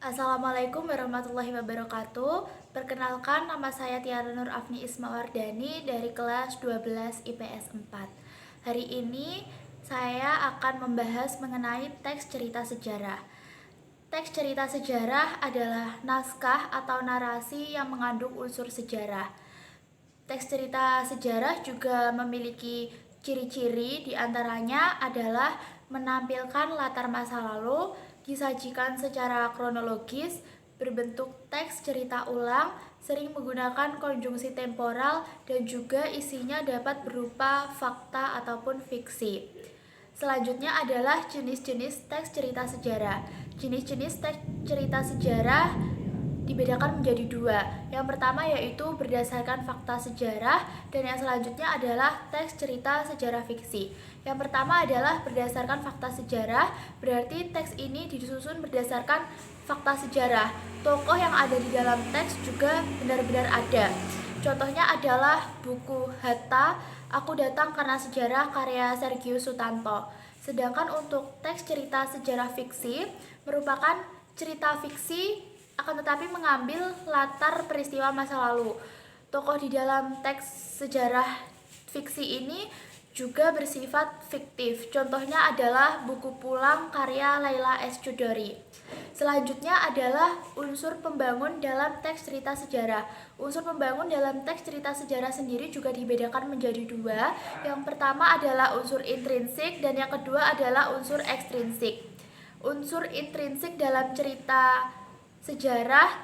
Assalamualaikum warahmatullahi wabarakatuh. Perkenalkan, nama saya Tiara Nur Afni Ismawardani dari kelas 12 IPS 4. Hari ini saya akan membahas mengenai teks cerita sejarah. Teks cerita sejarah adalah naskah atau narasi yang mengandung unsur sejarah. Teks cerita sejarah juga memiliki ciri-ciri, diantaranya adalah menampilkan latar masa lalu, disajikan secara kronologis, berbentuk teks cerita ulang, sering menggunakan konjungsi temporal, dan juga isinya dapat berupa fakta ataupun fiksi. Selanjutnya adalah jenis-jenis teks cerita sejarah. Jenis-jenis teks cerita sejarah dibedakan menjadi dua. Yang pertama yaitu berdasarkan fakta sejarah, dan yang selanjutnya adalah teks cerita sejarah fiksi. Yang pertama adalah berdasarkan fakta sejarah, berarti teks ini disusun berdasarkan fakta sejarah. Tokoh yang ada di dalam teks juga benar-benar ada. Contohnya adalah buku Hatta, Aku Datang Karena Sejarah, karya Sergius Sutanto. Sedangkan untuk teks cerita sejarah fiksi merupakan cerita fiksi akan tetapi mengambil latar peristiwa masa lalu. Tokoh di dalam teks sejarah fiksi ini juga bersifat fiktif. Contohnya adalah buku Pulang karya Laila S. Chudori. Selanjutnya adalah unsur pembangun dalam teks cerita sejarah. Unsur pembangun dalam teks cerita sejarah sendiri juga dibedakan menjadi dua. Yang pertama adalah unsur intrinsik dan yang kedua adalah unsur ekstrinsik. Unsur intrinsik dalam cerita sejarah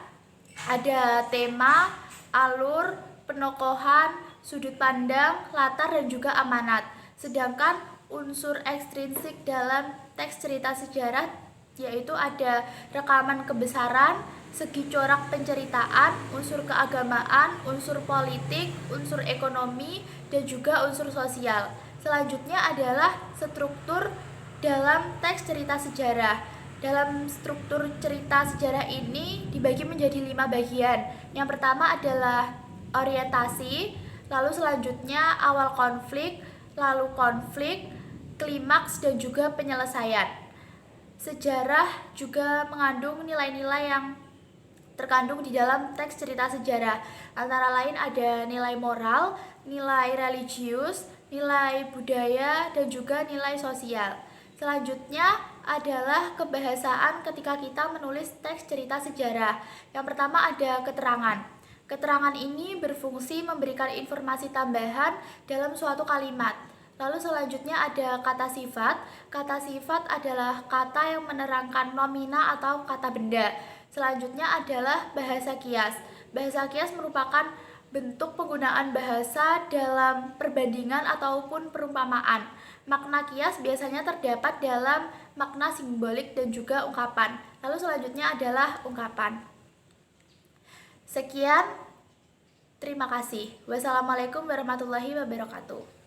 ada tema, alur, penokohan, sudut pandang, latar, dan juga amanat. Sedangkan unsur ekstrinsik dalam teks cerita sejarah yaitu ada rekaman kebesaran, segi corak penceritaan, unsur keagamaan, unsur politik, unsur ekonomi, dan juga unsur sosial. Selanjutnya adalah struktur dalam teks cerita sejarah. Dalam struktur cerita sejarah ini dibagi menjadi 5 bagian. Yang pertama adalah orientasi, lalu selanjutnya awal konflik, lalu konflik, klimaks, dan juga penyelesaian. Sejarah juga mengandung nilai-nilai yang terkandung di dalam teks cerita sejarah. Antara lain ada nilai moral, nilai religius, nilai budaya, dan juga nilai sosial. Selanjutnya adalah kebahasaan ketika kita menulis teks cerita sejarah. Yang pertama ada keterangan. Keterangan ini berfungsi memberikan informasi tambahan dalam suatu kalimat. Lalu selanjutnya ada kata sifat. Kata sifat adalah kata yang menerangkan nomina atau kata benda. Selanjutnya adalah bahasa kias. Bahasa kias merupakan bentuk penggunaan bahasa dalam perbandingan ataupun perumpamaan. Makna kias biasanya terdapat dalam makna simbolik dan juga ungkapan. Lalu selanjutnya adalah ungkapan. Sekian, terima kasih. Wassalamualaikum warahmatullahi wabarakatuh.